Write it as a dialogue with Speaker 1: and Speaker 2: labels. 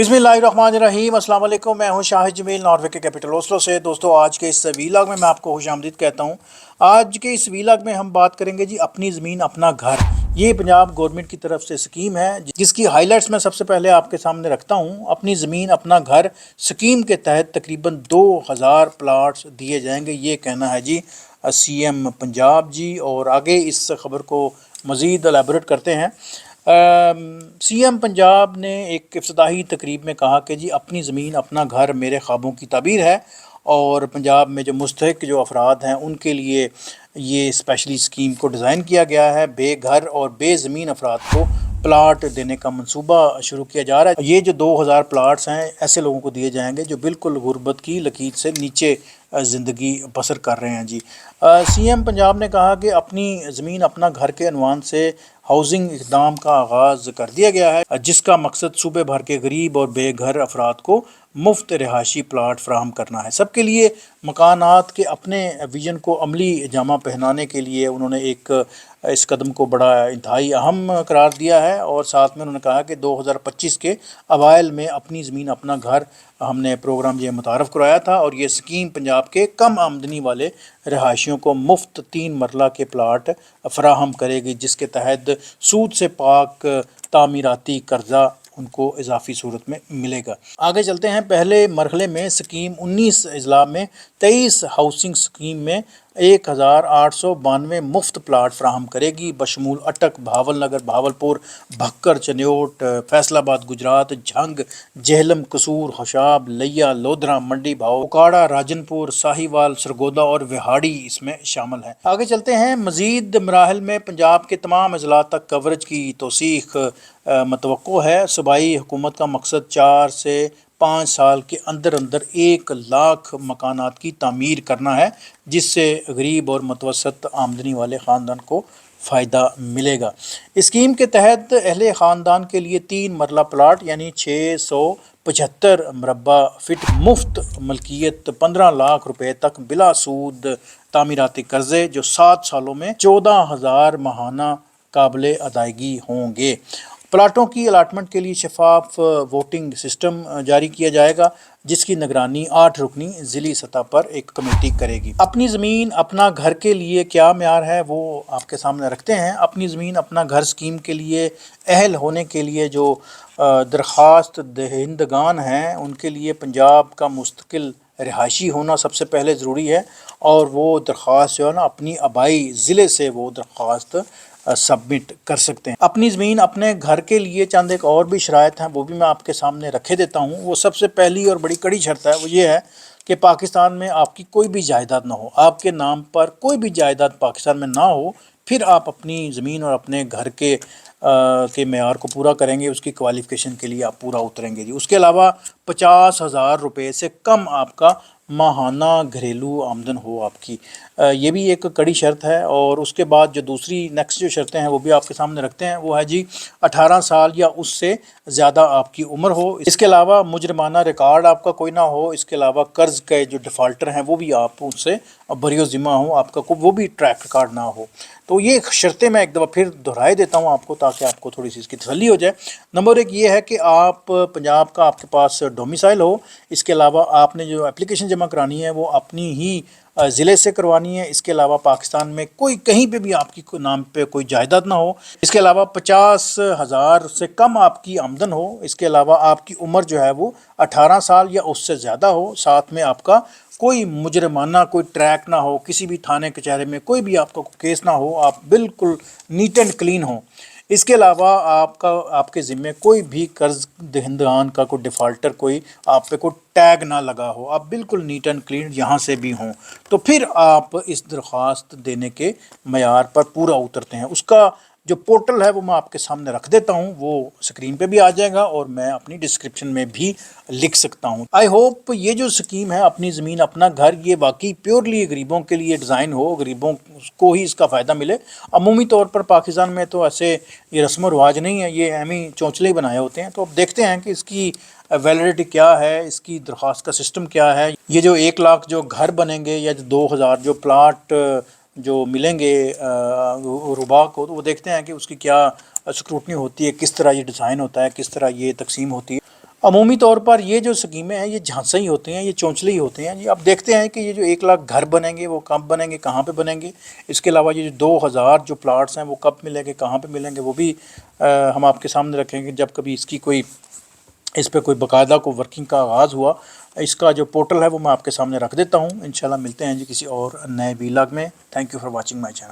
Speaker 1: बिस्मिल्लाहिर्रहमानिर्रहीम। अस्सलाम वालेकुम। मैं हूं शाहिद जमील, नॉर्वे के कैपिटल ओस्लो से। दोस्तों, आज के इस वीलॉग में मैं आपको खुशामदीद कहता हूं। आज के इस वीलॉग में हम बात करेंगे जी अपनी ज़मीन अपना घर। ये पंजाब गवर्नमेंट की तरफ से स्कीम है जिसकी हाइलाइट्स मैं सबसे पहले आपके सामने रखता हूं। अपनी ज़मीन अपना घर स्कीम के तहत तकरीबन 2000 प्लाट्स दिए जाएंगे, ये कहना है जी सीएम पंजाब जी। और आगे इस खबर को मज़ीद एलेबोरेट करते हैं। सीएम पंजाब ने एक इफ्तिताही तकरीब में कहा कि जी अपनी ज़मीन अपना घर मेरे ख्वाबों की ताबीर है, और पंजाब में जो मुस्तहिक जो अफराद हैं उनके लिए ये स्पेशली स्कीम को डिज़ाइन किया गया है। बेघर और बेज़मीन अफराद को प्लाट देने का मंसूबा शुरू किया जा रहा है। ये जो 2000 प्लाट्स हैं ऐसे लोगों को दिए जाएंगे जो बिल्कुल गुर्बत की लकीर से नीचे ज़िंदगी बसर कर रहे हैं जी। सीएम पंजाब ने कहा कि अपनी ज़मीन अपना घर के अनवान से हाउसिंग इक़दाम का आगाज़ कर दिया गया है, जिसका मकसद सूबे भर के गरीब और बेघर अफराद को मुफ्त रिहायशी प्लाट फराहम करना है। सबके लिए मकानात के अपने विजन को अमली जामा पहनाने के लिए उन्होंने इस कदम को बड़ा इंतहाई अहम करार दिया है। और साथ में उन्होंने कहा कि 2025 के अवाइल में अपनी ज़मीन अपना घर हमने प्रोग्राम ये मुतारफ़ कराया था, और ये स्कीम पंजाब के कम आमदनी वाले रहायशियों को मुफ्त 3 मरला के प्लाट फराहम करेगी, जिसके तहत सूद से पाक तामीराती कर्जा उनको इजाफी सूरत में मिलेगा। आगे चलते हैं। पहले मरहले में स्कीम 19 अजला में 23 हाउसिंग स्कीम में 1892 मुफ्त प्लाट फ्राहम करेगी, बशमूल अटक, भावल नगर, भावलपुर, भक्कर, चन्योट, फैसलाबाद गुजरात, झंग, जेहलम, कसूर, होशाब, लिया, लोधरा, मंडी भाव, उकाड़ा, राजनपुर, साहिवाल, सरगोदा और विहाड़ी इसमें शामिल है। आगे चलते हैं। मजीद मराहल में पंजाब के तमाम अजला तक कवरेज की तौसीख मतवक्को है। सूबाई हुकूमत का मकसद 4 से 5 साल के अंदर अंदर 1 लाख मकानात की तामीर करना है, जिससे गरीब और मुतवसत आमदनी वाले ख़ानदान को फ़ायदा मिलेगा। स्कीम के तहत अहले ख़ानदान के लिए 3 मरला प्लाट यानी 675 मरबा फिट मुफ्त मलकियत 15 लाख रुपए तक बिला सूद तामीराती कर्जे जो 7 सालों में 14,000 माहाना काबिल अदायगी होंगे। प्लाटों की अलाटमेंट के लिए शफाफ वोटिंग सिस्टम जारी किया जाएगा, जिसकी निगरानी 8 रुकनी ज़िली सतह पर एक कमेटी करेगी। अपनी ज़मीन अपना घर के लिए क्या म्यार है वो आपके सामने रखते हैं। अपनी ज़मीन अपना घर स्कीम के लिए अहल होने के लिए जो दरख्वास्त दहिंदगान हैं उनके लिए पंजाब का मुस्तकिल रिहायशी होना सबसे पहले ज़रूरी है, और वो दरख्वास्त जो है ना अपनी आबाई ज़िले से वो दरख्वास्त सबमिट कर सकते हैं। अपनी ज़मीन अपने घर के लिए चंद एक और भी शराइत हैं, वो भी मैं आपके सामने रखे देता हूँ। वो सबसे पहली और बड़ी कड़ी शर्त है, वो ये है कि पाकिस्तान में आपकी कोई भी जायदाद ना हो, आपके नाम पर कोई भी जायदाद पाकिस्तान में ना हो, फिर आप अपनी ज़मीन और अपने घर के मेयार को पूरा करेंगे, उसकी क्वालिफ़िकेशन के लिए आप पूरा उतरेंगे जी। उसके अलावा 50,000 रुपये से कम आपका माहाना घरेलू आमदन हो आपकी, ये भी एक कड़ी शर्त है। और उसके बाद जो दूसरी नेक्स्ट जो शर्तें हैं वो भी आपके सामने रखते हैं, वो है जी 18 साल या उससे ज़्यादा आपकी उम्र हो। इसके अलावा मुजरमाना रिकॉर्ड आपका कोई ना हो। इसके अलावा कर्ज़ के जो डिफ़ाल्टर हैं वो भी आप उससे बरियो ज़िम्मा हो, आपका को वो भी ट्रैक रिकॉर्ड ना हो। तो ये शर्तें मैं एक दफ़ा फिर दोहराए देता हूँ आपको, ताकि आपको थोड़ी सी इसकी तसल्ली हो जाए। नंबर 1 ये है कि आप पंजाब का आपके पास डोमिसाइल हो। इसके अलावा आपने जो एप्लीकेशन जमा करानी है वो अपनी ही ज़िले से करवानी है। इसके अलावा पाकिस्तान में कोई कहीं पे भी आपकी नाम पे कोई जायदाद ना हो। इसके अलावा 50,000 से कम आपकी आमदन हो। इसके अलावा आपकी उम्र जो है वो 18 साल या उससे ज़्यादा हो। साथ में आपका कोई मुजरमाना कोई ट्रैक ना हो, किसी भी थाने कचहरे में कोई भी आपका केस ना हो, आप बिल्कुल नीट एंड क्लीन हो। इसके अलावा आपके ज़िम्मे कोई भी कर्ज दहिंदगान का कोई डिफ़ाल्टर कोई आप पे कोई टैग ना लगा हो, आप बिल्कुल नीट एंड क्लीन यहाँ से भी हों, तो फिर आप इस दरख्वास्त देने के मयार पर पूरा उतरते हैं। उसका जो पोर्टल है वो मैं आपके सामने रख देता हूँ, वो स्क्रीन पे भी आ जाएगा और मैं अपनी डिस्क्रिप्शन में भी लिख सकता हूँ। आई होप ये जो स्कीम है अपनी ज़मीन अपना घर, ये वाकई प्योरली गरीबों के लिए डिज़ाइन हो, गरीबों को ही इसका फ़ायदा मिले। अमूमी तौर पर पाकिस्तान में तो ऐसे ये रस्म व रवाज नहीं है, ये एम ही चौंचले बनाए होते हैं। तो अब देखते हैं कि इसकी वैलिडिटी क्या है, इसकी दरख्वास्त का सिस्टम क्या है। ये जो 1 लाख जो घर बनेंगे या जो 2000 जो प्लाट जो मिलेंगे रुबा को, तो वो देखते हैं कि उसकी क्या स्क्रूटनी होती है, किस तरह ये डिज़ाइन होता है, किस तरह ये तकसीम होती है। عمومی طور پر یہ جو سکیمیں ہیں یہ جھانسے ہی ہوتے ہیں، یہ چونچلے ہی ہوتے ہیں جی۔ اب دیکھتے ہیں کہ یہ جو 1 لاکھ گھر بنیں گے وہ کب بنیں گے، کہاں پہ بنیں گے۔ اس کے علاوہ یہ جو 2,000 جو پلاٹس ہیں وہ کب ملیں گے، کہاں پہ ملیں گے، وہ بھی ہم آپ کے سامنے رکھیں گے جب کبھی اس پہ کوئی باقاعدہ کوئی ورکنگ کا آغاز ہوا۔ اس کا جو پورٹل ہے وہ میں آپ کے سامنے رکھ دیتا ہوں۔ انشاءاللہ ملتے ہیں جی کسی اور نئے ویلاگ میں۔ Thank you for watching my channel.